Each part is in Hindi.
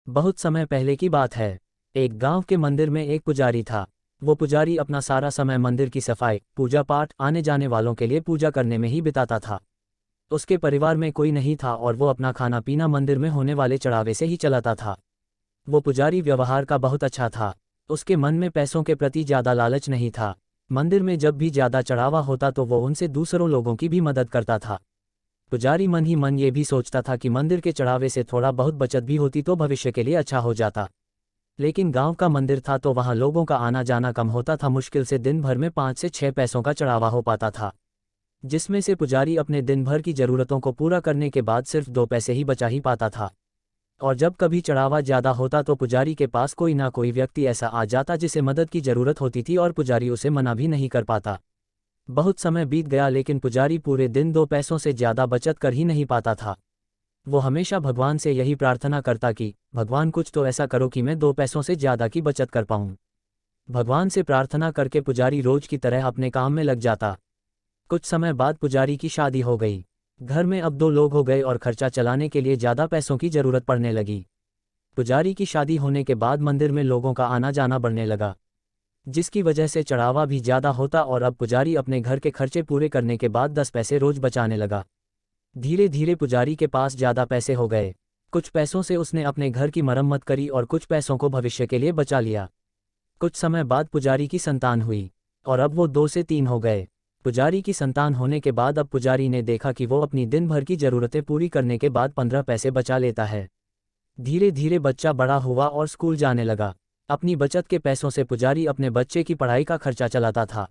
बहुत समय पहले की बात है। एक गांव के मंदिर में एक पुजारी था। वो पुजारी अपना सारा समय मंदिर की सफाई, पूजा पाठ, आने जाने वालों के लिए पूजा करने में ही बिताता था। उसके परिवार में कोई नहीं था और वो अपना खाना पीना मंदिर में होने वाले चढ़ावे से ही चलाता था। वो पुजारी व्यवहार का बहुत अच्छा था। उसके मन में पैसों के प्रति ज़्यादा लालच नहीं था। मंदिर में जब भी ज़्यादा चढ़ावा होता तो वो उनसे दूसरों लोगों की भी मदद करता था। पुजारी मन ही मन ये भी सोचता था कि मंदिर के चढ़ावे से थोड़ा बहुत बचत भी होती तो भविष्य के लिए अच्छा हो जाता। लेकिन गांव का मंदिर था तो वहां लोगों का आना जाना कम होता था। मुश्किल से दिन भर में 5 से 6 पैसों का चढ़ावा हो पाता था, जिसमें से पुजारी अपने दिन भर की ज़रूरतों को पूरा करने के बाद सिर्फ 2 पैसे ही बचा ही पाता था। और जब कभी चढ़ावा ज़्यादा होता तो पुजारी के पास कोई ना कोई व्यक्ति ऐसा आ जाता जिसे मदद की ज़रूरत होती थी और पुजारी उसे मना भी नहीं कर पाता। बहुत समय बीत गया लेकिन पुजारी पूरे दिन 2 पैसों से ज़्यादा बचत कर ही नहीं पाता था। वो हमेशा भगवान से यही प्रार्थना करता कि भगवान कुछ तो ऐसा करो कि मैं 2 पैसों से ज़्यादा की बचत कर पाऊँ। भगवान से प्रार्थना करके पुजारी रोज की तरह अपने काम में लग जाता। कुछ समय बाद पुजारी की शादी हो गई। घर में अब 2 लोग हो गए और खर्चा चलाने के लिए ज़्यादा पैसों की ज़रूरत पड़ने लगी। पुजारी की शादी होने के बाद मंदिर में लोगों का आना जाना बढ़ने लगा, जिसकी वजह से चढ़ावा भी ज़्यादा होता और अब पुजारी अपने घर के खर्चे पूरे करने के बाद 10 पैसे रोज बचाने लगा। धीरे धीरे पुजारी के पास ज़्यादा पैसे हो गए। कुछ पैसों से उसने अपने घर की मरम्मत करी और कुछ पैसों को भविष्य के लिए बचा लिया। कुछ समय बाद पुजारी की संतान हुई और अब वो 2 से 3 हो गए। पुजारी की संतान होने के बाद अब पुजारी ने देखा कि वो अपनी दिन भर की ज़रूरतें पूरी करने के बाद 15 पैसे बचा लेता है। धीरे धीरे बच्चा बड़ा हुआ और स्कूल जाने लगा। अपनी बचत के पैसों से पुजारी अपने बच्चे की पढ़ाई का खर्चा चलाता था।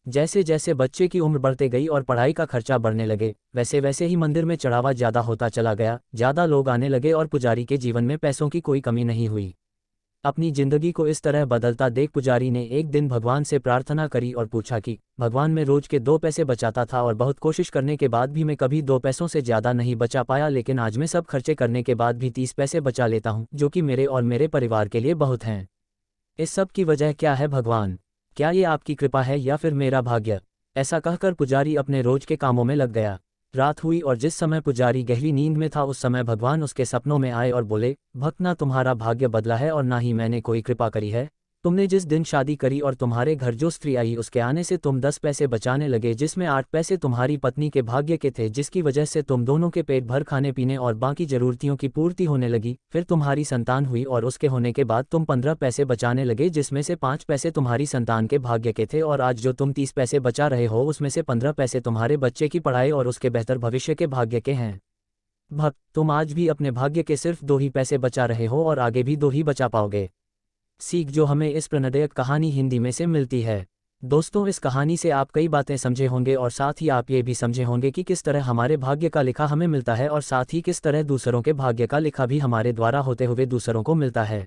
जैसे जैसे बच्चे की उम्र बढ़ते गई और पढ़ाई का खर्चा बढ़ने लगे, वैसे वैसे ही मंदिर में चढ़ावा ज़्यादा होता चला गया। ज़्यादा लोग आने लगे और पुजारी के जीवन में पैसों की कोई कमी नहीं हुई। अपनी जिंदगी को इस तरह बदलता देख पुजारी ने एक दिन भगवान से प्रार्थना करी और पूछा कि भगवान, मैं रोज के 2 पैसे बचाता था और बहुत कोशिश करने के बाद भी मैं कभी 2 पैसों से ज़्यादा नहीं बचा पाया, लेकिन आज मैं सब खर्चे करने के बाद भी 30 पैसे बचा लेता हूँ, जो कि मेरे और मेरे परिवार के लिए बहुत हैं। इस सब की वजह क्या है भगवान? क्या ये आपकी कृपा है या फिर मेरा भाग्य? ऐसा कहकर पुजारी अपने रोज के कामों में लग गया। रात हुई और जिस समय पुजारी गहरी नींद में था उस समय भगवान उसके सपनों में आए और बोले, भक्त, ना तुम्हारा भाग्य बदला है और ना ही मैंने कोई कृपा करी है। तुमने जिस दिन शादी करी और तुम्हारे घर जो स्त्री आई उसके आने से तुम 10 पैसे बचाने लगे, जिसमें 8 पैसे तुम्हारी पत्नी के भाग्य के थे, जिसकी वजह से तुम दोनों के पेट भर खाने पीने और बाकी जरूरतियों की पूर्ति होने लगी। फिर तुम्हारी संतान हुई और उसके होने के बाद तुम 15 पैसे बचाने लगे, जिसमें से 5 पैसे तुम्हारी संतान के भाग्य के थे, और आज जो तुम 30 पैसे बचा रहे हो उसमें से 15 पैसे तुम्हारे बच्चे की पढ़ाई और उसके बेहतर भविष्य के भाग्य के हैं। भक्त, तुम आज भी अपने भाग्य के सिर्फ 2 ही पैसे बचा रहे हो और आगे भी 2 ही बचा पाओगे। सीख जो हमें इस प्रेरणादायक कहानी हिंदी में से मिलती है। दोस्तों, इस कहानी से आप कई बातें समझे होंगे और साथ ही आप ये भी समझे होंगे कि किस तरह हमारे भाग्य का लिखा हमें मिलता है और साथ ही किस तरह दूसरों के भाग्य का लिखा भी हमारे द्वारा होते हुए दूसरों को मिलता है।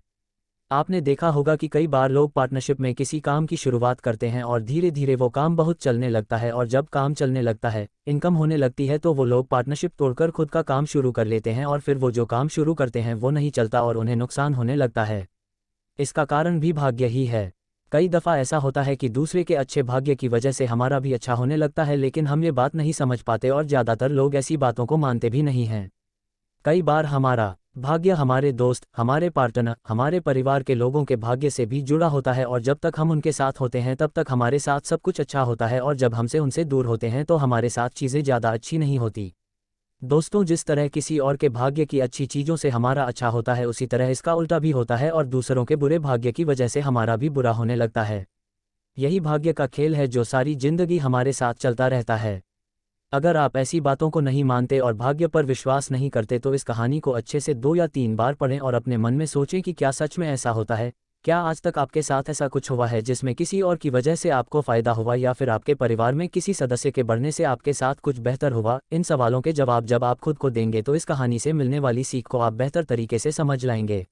आपने देखा होगा कि कई बार लोग पार्टनरशिप में किसी काम की शुरुआत करते हैं और धीरे धीरे वो काम बहुत चलने लगता है, और जब काम चलने लगता है, इनकम होने लगती है, तो वो लोग पार्टनरशिप तोड़कर खुद का काम शुरू कर लेते हैं और फिर वो जो काम शुरू करते हैं वो नहीं चलता और उन्हें नुकसान होने लगता है। इसका कारण भी भाग्य ही है। कई दफ़ा ऐसा होता है कि दूसरे के अच्छे भाग्य की वजह से हमारा भी अच्छा होने लगता है, लेकिन हम ये बात नहीं समझ पाते और ज़्यादातर लोग ऐसी बातों को मानते भी नहीं हैं। कई बार हमारा भाग्य हमारे दोस्त, हमारे पार्टनर, हमारे परिवार के लोगों के भाग्य से भी जुड़ा होता है, और जब तक हम उनके साथ होते हैं तब तक हमारे साथ सब कुछ अच्छा होता है, और जब हमसे उनसे दूर होते हैं तो हमारे साथ चीज़ें ज़्यादा अच्छी नहीं होती। दोस्तों, जिस तरह किसी और के भाग्य की अच्छी चीज़ों से हमारा अच्छा होता है, उसी तरह इसका उल्टा भी होता है और दूसरों के बुरे भाग्य की वजह से हमारा भी बुरा होने लगता है। यही भाग्य का खेल है जो सारी जिंदगी हमारे साथ चलता रहता है। अगर आप ऐसी बातों को नहीं मानते और भाग्य पर विश्वास नहीं करते तो इस कहानी को अच्छे से 2 या 3 बार पढ़ें और अपने मन में सोचें कि क्या सच में ऐसा होता है। क्या आज तक आपके साथ ऐसा कुछ हुआ है जिसमें किसी और की वजह से आपको फ़ायदा हुआ, या फिर आपके परिवार में किसी सदस्य के बढ़ने से आपके साथ कुछ बेहतर हुआ? इन सवालों के जवाब जब आप खुद को देंगे तो इस कहानी से मिलने वाली सीख को आप बेहतर तरीके से समझ लाएंगे।